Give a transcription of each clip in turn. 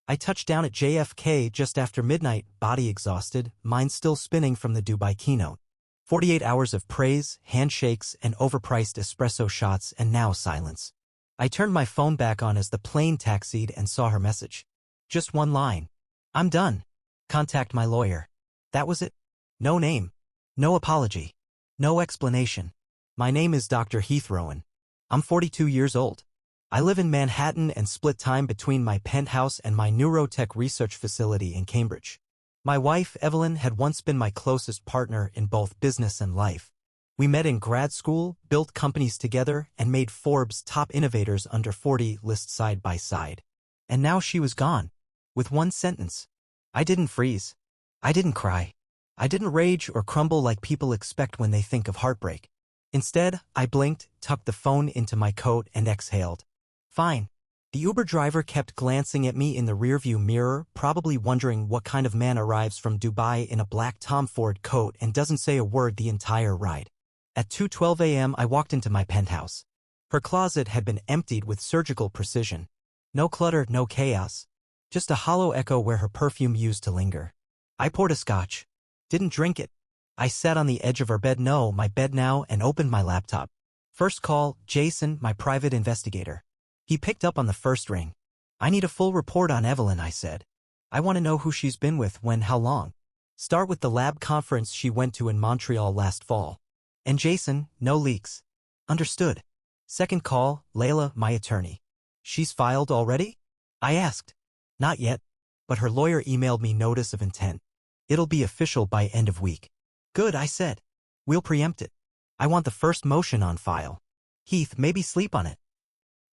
I touched down at JFK just after midnight, body exhausted, mind still spinning from the Dubai keynote. 48 hours of praise, handshakes, and overpriced espresso shots, and now silence. I turned my phone back on as the plane taxied and saw her message. Just one line. I'm done. Contact my lawyer. That was it. No name. No apology. No explanation. My name is Dr. Heath Rowan. I'm 42 years old. I live in Manhattan and split time between my penthouse and my neurotech research facility in Cambridge. My wife, Evelyn, had once been my closest partner in both business and life. We met in grad school, built companies together, and made Forbes' top innovators under 40 list side by side. And now she was gone. With one sentence. I didn't freeze. I didn't cry. I didn't rage or crumble like people expect when they think of heartbreak. Instead, I blinked, tucked the phone into my coat, and exhaled. Fine. The Uber driver kept glancing at me in the rearview mirror, probably wondering what kind of man arrives from Dubai in a black Tom Ford coat and doesn't say a word the entire ride. At 2:12 a.m. I walked into my penthouse. Her closet had been emptied with surgical precision. No clutter, no chaos. Just a hollow echo where her perfume used to linger. I poured a scotch. Didn't drink it. I sat on the edge of her bed, no, my bed now, and opened my laptop. First call, Jason, my private investigator. He picked up on the first ring. I need a full report on Evelyn, I said. I want to know who she's been with, when, how long. Start with the lab conference she went to in Montreal last fall. And Jason, no leaks. Understood. Second call, Layla, my attorney. She's filed already? I asked. Not yet. But her lawyer emailed me notice of intent. It'll be official by end of week. Good, I said. We'll preempt it. I want the first motion on file. Heath, maybe sleep on it.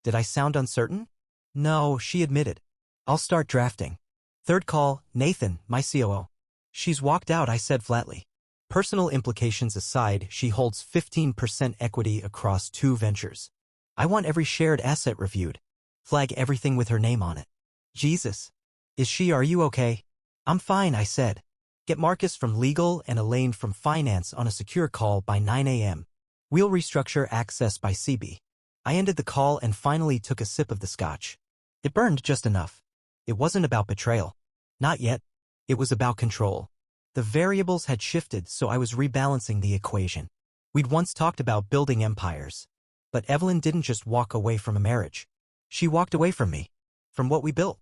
Did I sound uncertain? No, she admitted. I'll start drafting. Third call, Nathan, my COO. She's walked out, I said flatly. Personal implications aside, she holds 15% equity across 2 ventures. I want every shared asset reviewed. Flag everything with her name on it. Jesus. Are you okay? I'm fine, I said. Get Marcus from legal and Elaine from finance on a secure call by 9 a.m. We'll restructure access by CB. I ended the call and finally took a sip of the scotch. It burned just enough. It wasn't about betrayal. Not yet. It was about control. The variables had shifted, so I was rebalancing the equation. We'd once talked about building empires. But Evelyn didn't just walk away from a marriage. She walked away from me. From what we built.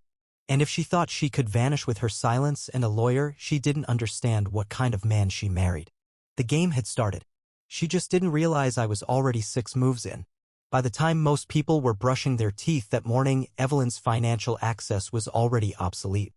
And if she thought she could vanish with her silence and a lawyer, she didn't understand what kind of man she married. The game had started. She just didn't realize I was already 6 moves in. By the time most people were brushing their teeth that morning, Evelyn's financial access was already obsolete.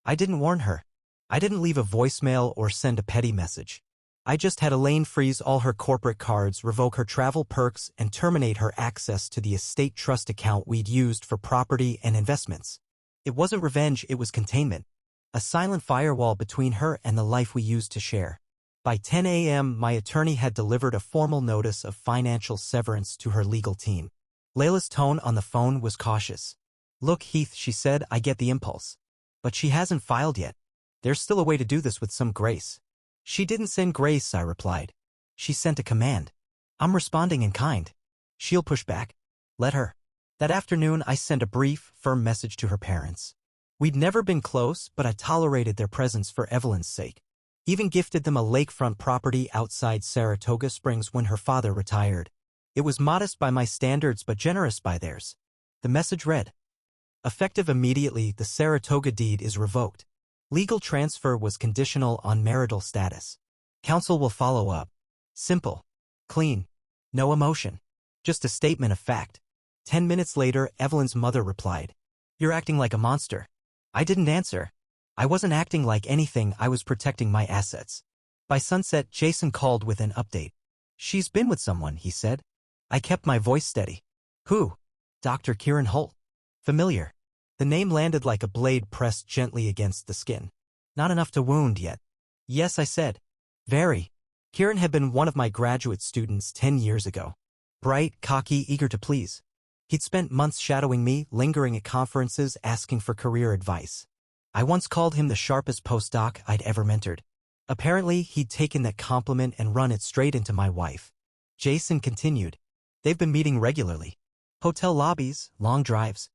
I didn't warn her. I didn't leave a voicemail or send a petty message. I just had Elaine freeze all her corporate cards, revoke her travel perks, and terminate her access to the estate trust account we'd used for property and investments. It wasn't revenge, it was containment. A silent firewall between her and the life we used to share. By 10 a.m., my attorney had delivered a formal notice of financial severance to her legal team. Layla's tone on the phone was cautious. Look, Heath, she said, I get the impulse. But she hasn't filed yet. There's still a way to do this with some grace. She didn't send grace, I replied. She sent a command. I'm responding in kind. She'll push back. Let her. That afternoon, I sent a brief, firm message to her parents. We'd never been close, but I tolerated their presence for Evelyn's sake. Even gifted them a lakefront property outside Saratoga Springs when her father retired. It was modest by my standards but generous by theirs. The message read, effective immediately, the Saratoga deed is revoked. Legal transfer was conditional on marital status. Counsel will follow up. Simple. Clean. No emotion. Just a statement of fact. 10 minutes later, Evelyn's mother replied, You're acting like a monster. I didn't answer. I wasn't acting like anything, I was protecting my assets. By sunset, Jason called with an update. She's been with someone, he said. I kept my voice steady. Who? Dr. Kieran Holt. Familiar. The name landed like a blade pressed gently against the skin. Not enough to wound yet. Yes, I said. Very. Kieran had been one of my graduate students 10 years ago. Bright, cocky, eager to please. He'd spent months shadowing me, lingering at conferences, asking for career advice. I once called him the sharpest postdoc I'd ever mentored. Apparently, he'd taken that compliment and run it straight into my wife. Jason continued. They've been meeting regularly. Hotel lobbies, long drives.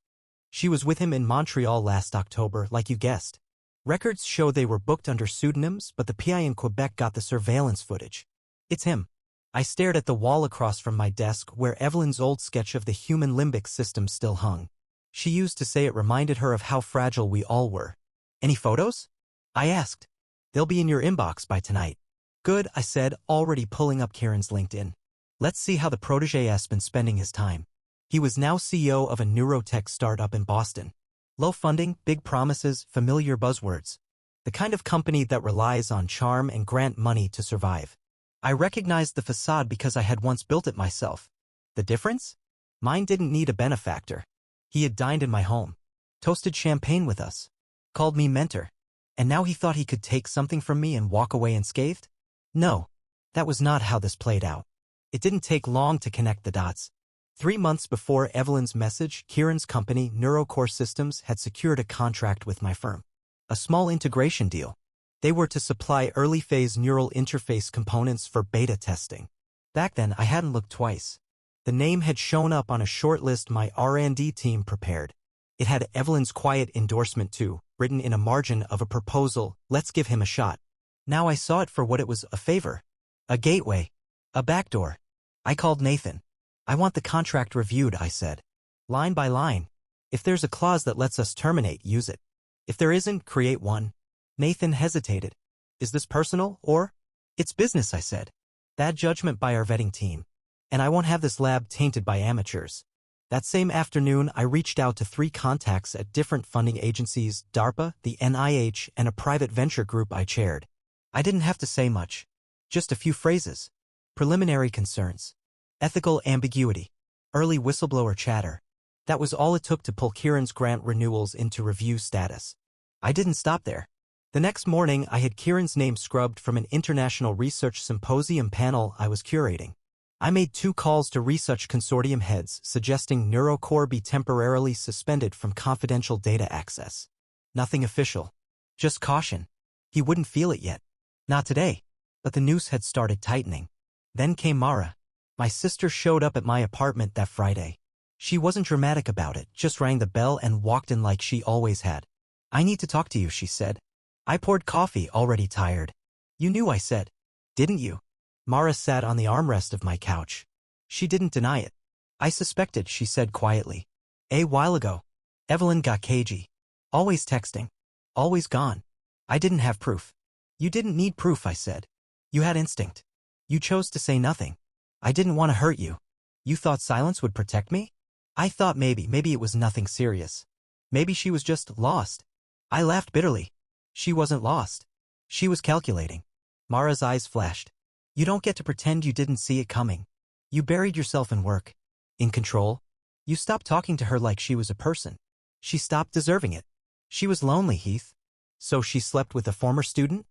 She was with him in Montreal last October, like you guessed. Records show they were booked under pseudonyms, but the PI in Quebec got the surveillance footage. It's him. I stared at the wall across from my desk where Evelyn's old sketch of the human limbic system still hung. She used to say it reminded her of how fragile we all were. Any photos? I asked. They'll be in your inbox by tonight. Good, I said, already pulling up Kieran's LinkedIn. Let's see how the protégé has been spending his time. He was now CEO of a neurotech startup in Boston. Low funding, big promises, familiar buzzwords. The kind of company that relies on charm and grant money to survive. I recognized the facade because I had once built it myself. The difference? Mine didn't need a benefactor. He had dined in my home, toasted champagne with us, called me mentor. And now he thought he could take something from me and walk away unscathed? No, that was not how this played out. It didn't take long to connect the dots. 3 months before Evelyn's message, Kieran's company, Neurocore Systems, had secured a contract with my firm. A small integration deal. They were to supply early-phase neural interface components for beta testing. Back then, I hadn't looked twice. The name had shown up on a short list my R&D team prepared. It had Evelyn's quiet endorsement too, written in a margin of a proposal, let's give him a shot. Now I saw it for what it was, a favor. A gateway. A backdoor. I called Nathan. I want the contract reviewed, I said. Line by line. If there's a clause that lets us terminate, use it. If there isn't, create one. Nathan hesitated. Is this personal, or? It's business, I said. Bad judgment by our vetting team. And I won't have this lab tainted by amateurs. That same afternoon, I reached out to 3 contacts at different funding agencies, DARPA, the NIH, and a private venture group I chaired. I didn't have to say much. Just a few phrases. Preliminary concerns. Ethical ambiguity. Early whistleblower chatter. That was all it took to pull Kieran's grant renewals into review status. I didn't stop there. The next morning, I had Kieran's name scrubbed from an international research symposium panel I was curating. I made 2 calls to research consortium heads suggesting Neurocore be temporarily suspended from confidential data access. Nothing official. Just caution. He wouldn't feel it yet. Not today. But the noose had started tightening. Then came Mara. My sister showed up at my apartment that Friday. She wasn't dramatic about it, just rang the bell and walked in like she always had. I need to talk to you, she said. I poured coffee, already tired. You knew, I said. Didn't you? Mara sat on the armrest of my couch. She didn't deny it. I suspected, she said quietly. A while ago. Evelyn got cagey. Always texting. Always gone. I didn't have proof. You didn't need proof, I said. You had instinct. You chose to say nothing. I didn't want to hurt you. You thought silence would protect me? I thought maybe it was nothing serious. Maybe she was just lost. I laughed bitterly. She wasn't lost. She was calculating. Mara's eyes flashed. You don't get to pretend you didn't see it coming. You buried yourself in work. In control. You stopped talking to her like she was a person. She stopped deserving it. She was lonely, Heath. So she slept with a former student?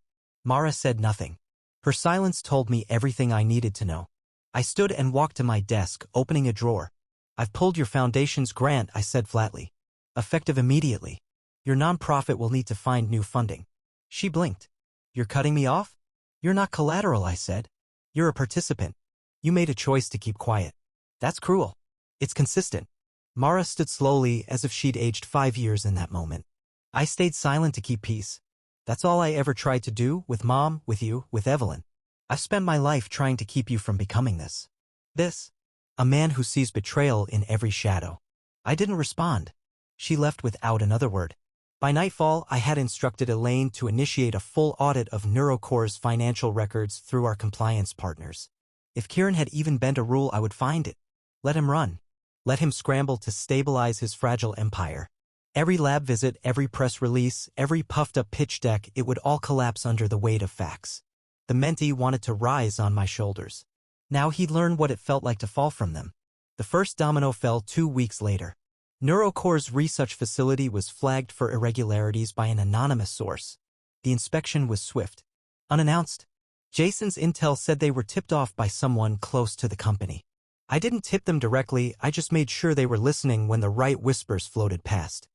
Mara said nothing. Her silence told me everything I needed to know. I stood and walked to my desk, opening a drawer. I've pulled your foundation's grant, I said flatly. Effective immediately. Your nonprofit will need to find new funding. She blinked. You're cutting me off? You're not collateral, I said. You're a participant. You made a choice to keep quiet. That's cruel. It's consistent. Mara stood slowly as if she'd aged 5 years in that moment. I stayed silent to keep peace. That's all I ever tried to do, with Mom, with you, with Evelyn. I've spent my life trying to keep you from becoming this. This. A man who sees betrayal in every shadow. I didn't respond. She left without another word. By nightfall, I had instructed Elaine to initiate a full audit of Neurocore's financial records through our compliance partners. If Kieran had even bent a rule, I would find it. Let him run. Let him scramble to stabilize his fragile empire. Every lab visit, every press release, every puffed-up pitch deck, it would all collapse under the weight of facts. The mentee wanted to rise on my shoulders. Now he'd learn what it felt like to fall from them. The first domino fell 2 weeks later. Neurocore's research facility was flagged for irregularities by an anonymous source. The inspection was swift. Unannounced. Jason's intel said they were tipped off by someone close to the company. I didn't tip them directly, I just made sure they were listening when the right whispers floated past.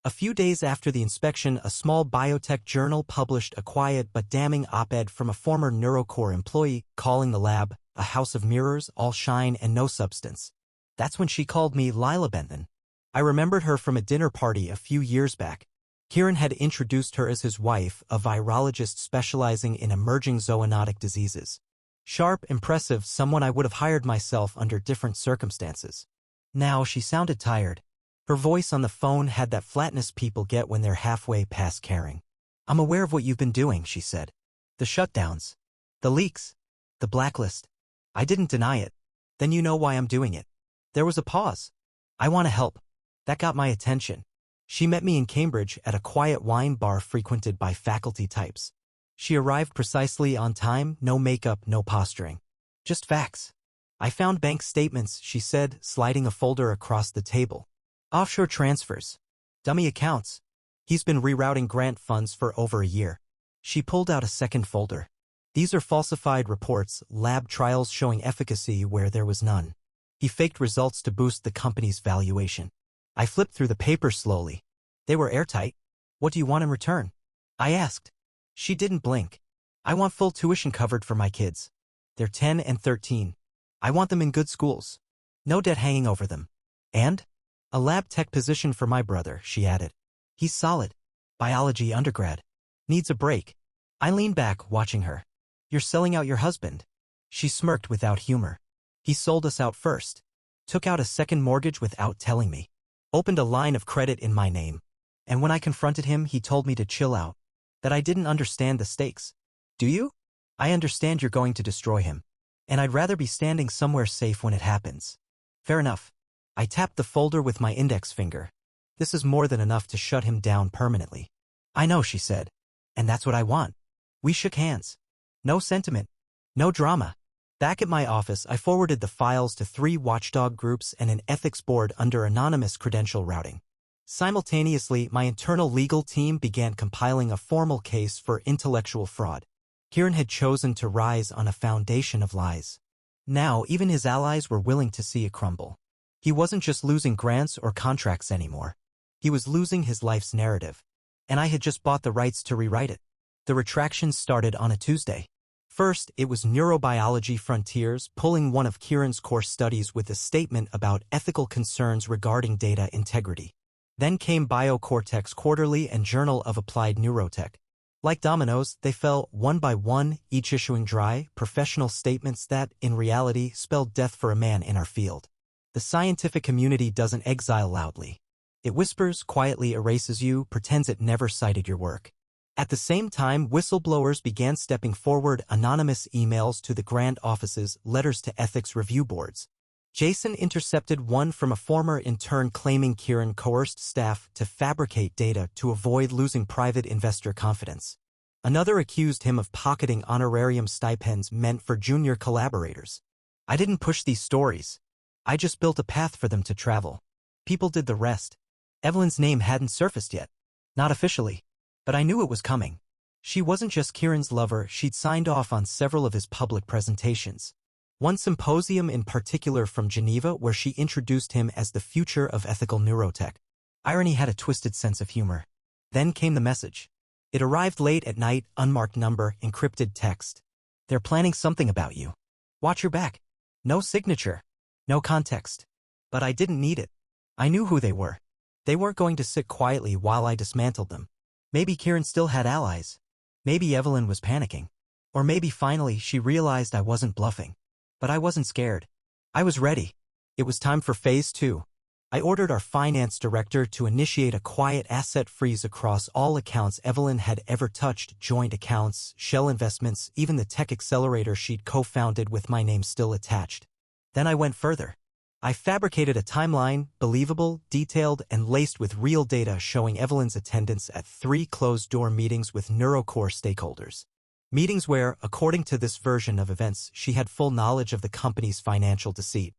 A few days after the inspection, a small biotech journal published a quiet but damning op-ed from a former Neurocore employee calling the lab a house of mirrors, all shine and no substance. That's when she called me Lila Benton. I remembered her from a dinner party a few years back. Kieran had introduced her as his wife, a virologist specializing in emerging zoonotic diseases. Sharp, impressive, someone I would have hired myself under different circumstances. Now she sounded tired. Her voice on the phone had that flatness people get when they're halfway past caring. "I'm aware of what you've been doing," she said. "The shutdowns. The leaks. The blacklist. I didn't deny it. Then you know why I'm doing it." There was a pause. "I want to help." That got my attention. She met me in Cambridge at a quiet wine bar frequented by faculty types. She arrived precisely on time, no makeup, no posturing. Just facts. "I found bank statements," she said, sliding a folder across the table. "Offshore transfers. Dummy accounts. He's been rerouting grant funds for over a year." She pulled out a second folder. "These are falsified reports, lab trials showing efficacy where there was none. He faked results to boost the company's valuation." I flipped through the papers slowly. They were airtight. "What do you want in return?" I asked. She didn't blink. "I want full tuition covered for my kids. They're 10 and 13. I want them in good schools. No debt hanging over them. And a lab tech position for my brother," she added. "He's solid. Biology undergrad. Needs a break." I leaned back, watching her. "You're selling out your husband." She smirked without humor. "He sold us out first. Took out a second mortgage without telling me. Opened a line of credit in my name. And when I confronted him, he told me to chill out. That I didn't understand the stakes." "Do you?" "I understand you're going to destroy him. And I'd rather be standing somewhere safe when it happens." "Fair enough." I tapped the folder with my index finger. "This is more than enough to shut him down permanently." "I know," she said. "And that's what I want." We shook hands. No sentiment. No drama. Back at my office, I forwarded the files to 3 watchdog groups and an ethics board under anonymous credential routing. Simultaneously, my internal legal team began compiling a formal case for intellectual fraud. Kieran had chosen to rise on a foundation of lies. Now, even his allies were willing to see it crumble. He wasn't just losing grants or contracts anymore. He was losing his life's narrative. And I had just bought the rights to rewrite it. The retractions started on a Tuesday. First, it was Neurobiology Frontiers pulling one of Kieran's core studies with a statement about ethical concerns regarding data integrity. Then came BioCortex Quarterly and Journal of Applied Neurotech. Like dominoes, they fell one by one, each issuing dry, professional statements that, in reality, spelled death for a man in our field. The scientific community doesn't exile loudly. It whispers, quietly erases you, pretends it never cited your work. At the same time, whistleblowers began stepping forward, anonymous emails to the grant offices, letters to ethics review boards. Jason intercepted one from a former intern claiming Kieran coerced staff to fabricate data to avoid losing private investor confidence. Another accused him of pocketing honorarium stipends meant for junior collaborators. I didn't push these stories. I just built a path for them to travel. People did the rest. Evelyn's name hadn't surfaced yet. Not officially. But I knew it was coming. She wasn't just Kieran's lover, she'd signed off on several of his public presentations. One symposium in particular from Geneva where she introduced him as the future of ethical neurotech. Irony had a twisted sense of humor. Then came the message. It arrived late at night, unmarked number, encrypted text. "They're planning something about you. Watch your back." No signature. No context. But I didn't need it. I knew who they were. They weren't going to sit quietly while I dismantled them. Maybe Kieran still had allies. Maybe Evelyn was panicking. Or maybe finally she realized I wasn't bluffing. But I wasn't scared. I was ready. It was time for phase 2. I ordered our finance director to initiate a quiet asset freeze across all accounts Evelyn had ever touched, joint accounts, shell investments, even the tech accelerator she'd co-founded with my name still attached. Then I went further. I fabricated a timeline, believable, detailed, and laced with real data showing Evelyn's attendance at 3 closed-door meetings with NeuroCore stakeholders. Meetings where, according to this version of events, she had full knowledge of the company's financial deceit.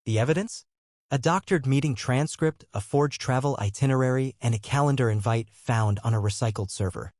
The evidence? A doctored meeting transcript, a forged travel itinerary, and a calendar invite found on a recycled server.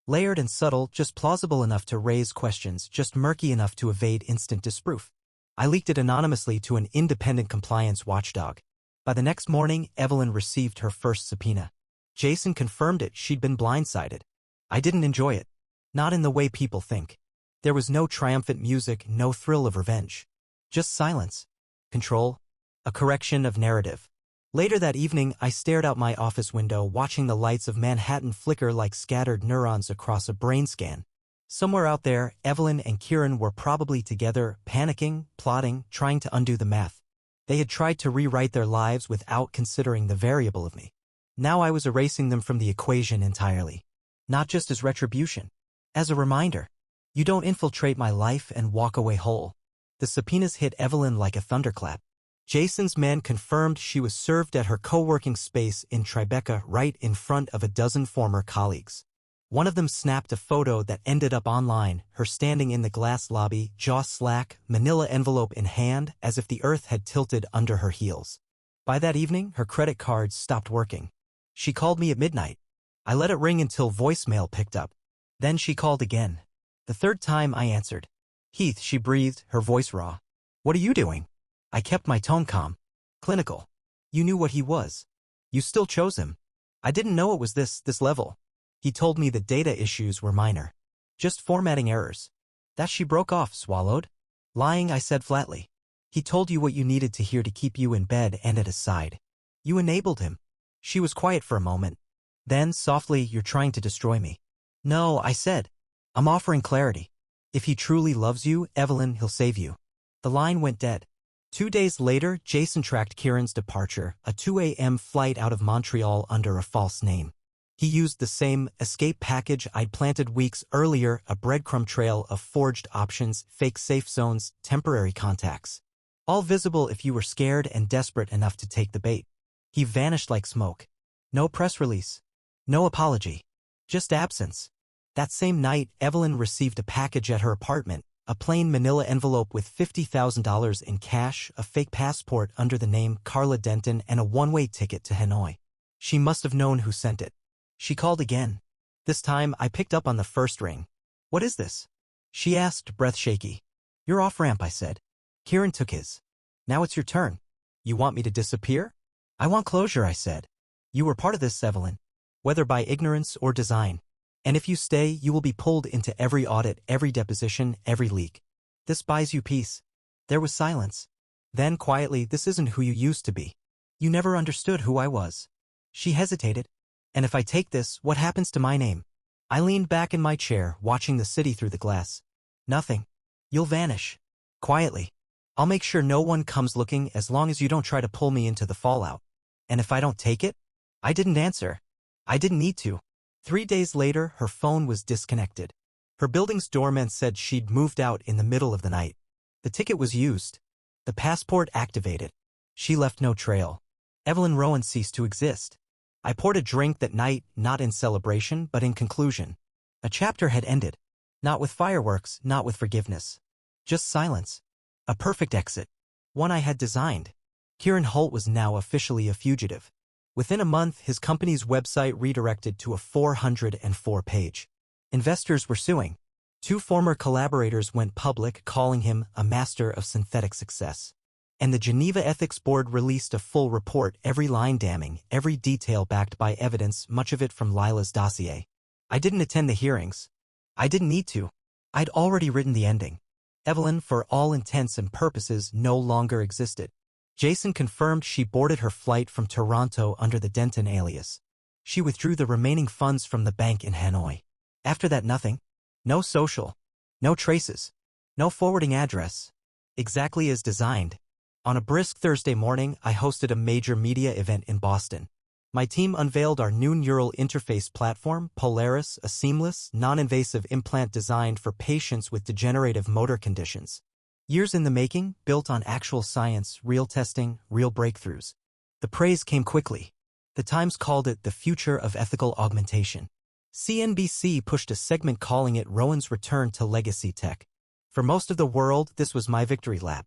Layered and subtle, just plausible enough to raise questions, just murky enough to evade instant disproof. I leaked it anonymously to an independent compliance watchdog. By the next morning, Evelyn received her first subpoena. Jason confirmed it, she'd been blindsided. I didn't enjoy it. Not in the way people think. There was no triumphant music, no thrill of revenge. Just silence. Control. A correction of narrative. Later that evening, I stared out my office window watching the lights of Manhattan flicker like scattered neurons across a brain scan. Somewhere out there, Evelyn and Kieran were probably together, panicking, plotting, trying to undo the math. They had tried to rewrite their lives without considering the variable of me. Now I was erasing them from the equation entirely. Not just as retribution. As a reminder. You don't infiltrate my life and walk away whole. The subpoenas hit Evelyn like a thunderclap. Jason's man confirmed she was served at her co-working space in Tribeca right in front of a dozen former colleagues. One of them snapped a photo that ended up online, her standing in the glass lobby, jaw slack, manila envelope in hand, as if the earth had tilted under her heels. By that evening, her credit cards stopped working. She called me at midnight. I let it ring until voicemail picked up. Then she called again. The third time I answered. Heath, she breathed, her voice raw. What are you doing? I kept my tone calm. Clinical. You knew what he was. You still chose him. I didn't know it was this level. He told me the data issues were minor. Just formatting errors. That she broke off, swallowed. Lying, I said flatly. He told you what you needed to hear to keep you in bed and at his side. You enabled him. She was quiet for a moment. Then, softly, you're trying to destroy me. No, I said. I'm offering clarity. If he truly loves you, Evelyn, he'll save you. The line went dead. 2 days later, Jason tracked Kieran's departure, a 2 a.m. flight out of Montreal under a false name. He used the same escape package I'd planted weeks earlier, a breadcrumb trail of forged options, fake safe zones, temporary contacts. All visible if you were scared and desperate enough to take the bait. He vanished like smoke. No press release. No apology. Just absence. That same night, Evelyn received a package at her apartment, a plain manila envelope with $50,000 in cash, a fake passport under the name Carla Denton, and a one-way ticket to Hanoi. She must have known who sent it. She called again. This time, I picked up on the first ring. What is this? She asked, breath shaky. Your off-ramp, I said. Kieran took his. Now it's your turn. You want me to disappear? I want closure, I said. You were part of this, Evelyn. Whether by ignorance or design. And if you stay, you will be pulled into every audit, every deposition, every leak. This buys you peace. There was silence. Then, quietly, this isn't who you used to be. You never understood who I was. She hesitated. And if I take this, what happens to my name? I leaned back in my chair, watching the city through the glass. Nothing. You'll vanish. Quietly. I'll make sure no one comes looking as long as you don't try to pull me into the fallout. And if I don't take it? I didn't answer. I didn't need to. 3 days later, her phone was disconnected. Her building's doorman said she'd moved out in the middle of the night. The ticket was used. The passport activated. She left no trail. Evelyn Rowan ceased to exist. I poured a drink that night, not in celebration, but in conclusion. A chapter had ended. Not with fireworks, not with forgiveness. Just silence. A perfect exit. One I had designed. Kieran Holt was now officially a fugitive. Within a month, his company's website redirected to a 404-page. Investors were suing. 2 former collaborators went public, calling him a master of synthetic success. And the Geneva Ethics Board released a full report, every line damning, every detail backed by evidence, much of it from Lila's dossier. I didn't attend the hearings. I didn't need to. I'd already written the ending. Evelyn, for all intents and purposes, no longer existed. Jason confirmed she boarded her flight from Toronto under the Denton alias. She withdrew the remaining funds from the bank in Hanoi. After that, nothing. No social. No traces. No forwarding address. Exactly as designed. On a brisk Thursday morning, I hosted a major media event in Boston. My team unveiled our new neural interface platform, Polaris, a seamless, non-invasive implant designed for patients with degenerative motor conditions. Years in the making, built on actual science, real testing, real breakthroughs. The praise came quickly. The Times called it the future of ethical augmentation. CNBC pushed a segment calling it Rowan's return to legacy tech. For most of the world, this was my victory lap.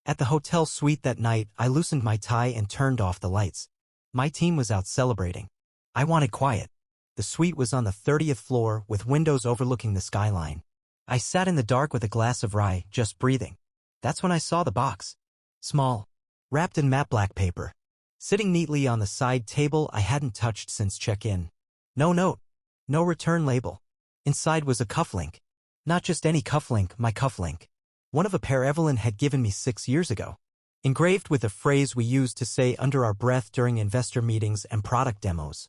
At the hotel suite that night, I loosened my tie and turned off the lights. My team was out celebrating. I wanted quiet. The suite was on the 30th floor, with windows overlooking the skyline. I sat in the dark with a glass of rye, just breathing. That's when I saw the box. Small. Wrapped in matte black paper. Sitting neatly on the side table I hadn't touched since check-in. No note. No return label. Inside was a cufflink. Not just any cufflink, my cufflink. One of a pair Evelyn had given me 6 years ago. engraved with a phrase we used to say under our breath during investor meetings and product demos.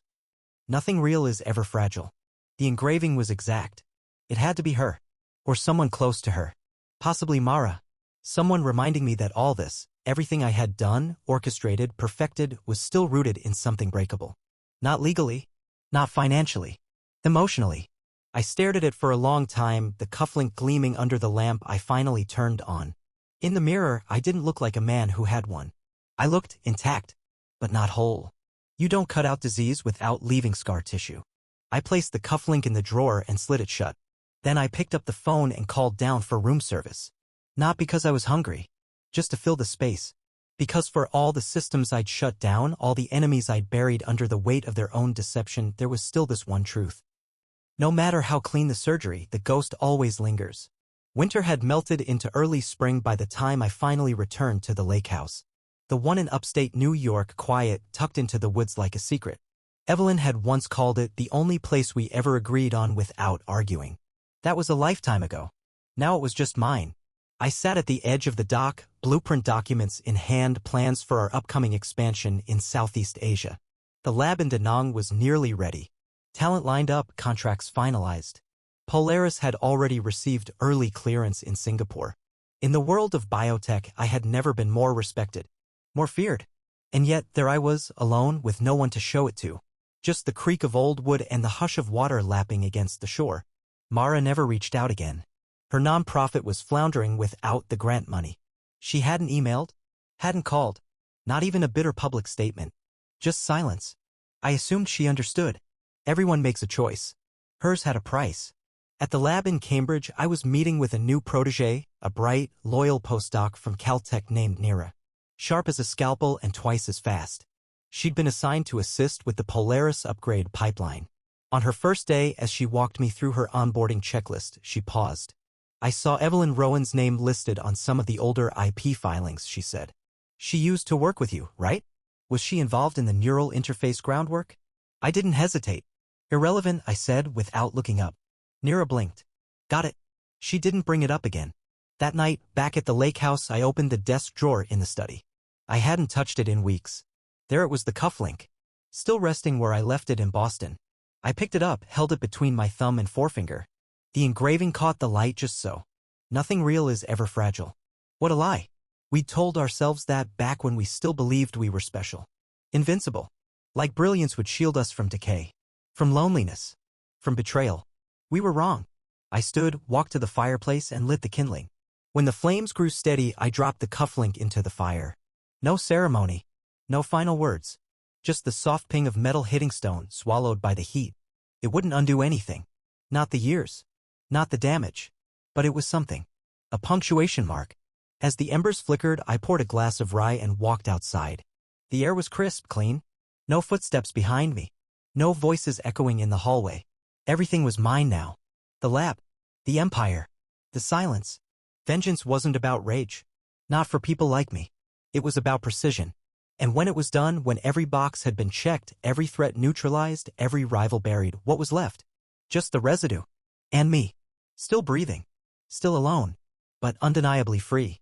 Nothing real is ever fragile. The engraving was exact. It had to be her. Or someone close to her. Possibly Mara. Someone reminding me that all this, everything I had done, orchestrated, perfected, was still rooted in something breakable. Not legally. Not financially. Emotionally. I stared at it for a long time, the cufflink gleaming under the lamp I finally turned on. In the mirror, I didn't look like a man who had one. I looked intact, but not whole. You don't cut out disease without leaving scar tissue. I placed the cufflink in the drawer and slid it shut. Then I picked up the phone and called down for room service. Not because I was hungry, just to fill the space. Because for all the systems I'd shut down, all the enemies I'd buried under the weight of their own deception, there was still this one truth. No matter how clean the surgery, the ghost always lingers. Winter had melted into early spring by the time I finally returned to the lake house. The one in upstate New York, quiet, tucked into the woods like a secret. Evelyn had once called it the only place we ever agreed on without arguing. That was a lifetime ago. Now it was just mine. I sat at the edge of the dock, blueprint documents in hand, plans for our upcoming expansion in Southeast Asia. The lab in Da Nang was nearly ready. Talent lined up, contracts finalized. Polaris had already received early clearance in Singapore. In the world of biotech, I had never been more respected, more feared. And yet, there I was, alone, with no one to show it to. Just the creak of old wood and the hush of water lapping against the shore. Mara never reached out again. Her nonprofit was floundering without the grant money. She hadn't emailed, hadn't called, not even a bitter public statement. Just silence. I assumed she understood. Everyone makes a choice. Hers had a price. At the lab in Cambridge, I was meeting with a new protege, a bright, loyal postdoc from Caltech named Nira. Sharp as a scalpel and twice as fast. She'd been assigned to assist with the Polaris upgrade pipeline. On her first day, as she walked me through her onboarding checklist, she paused. I saw Evelyn Rowan's name listed on some of the older IP filings, she said. She used to work with you, right? Was she involved in the neural interface groundwork? I didn't hesitate. Irrelevant, I said, without looking up. Nira blinked. Got it. She didn't bring it up again. That night, back at the lake house, I opened the desk drawer in the study. I hadn't touched it in weeks. There it was, the cufflink. Still resting where I left it in Boston. I picked it up, held it between my thumb and forefinger. The engraving caught the light just so. Nothing real is ever fragile. What a lie. We'd told ourselves that back when we still believed we were special. Invincible. Like brilliance would shield us from decay. From loneliness. From betrayal. We were wrong. I stood, walked to the fireplace, and lit the kindling. When the flames grew steady, I dropped the cufflink into the fire. No ceremony. No final words. Just the soft ping of metal hitting stone, swallowed by the heat. It wouldn't undo anything. Not the years. Not the damage. But it was something. A punctuation mark. As the embers flickered, I poured a glass of rye and walked outside. The air was crisp, clean. No footsteps behind me. No voices echoing in the hallway. Everything was mine now. The lab. The empire. The silence. Vengeance wasn't about rage. Not for people like me. It was about precision. And when it was done, when every box had been checked, every threat neutralized, every rival buried, what was left? Just the residue. And me. Still breathing. Still alone. But undeniably free.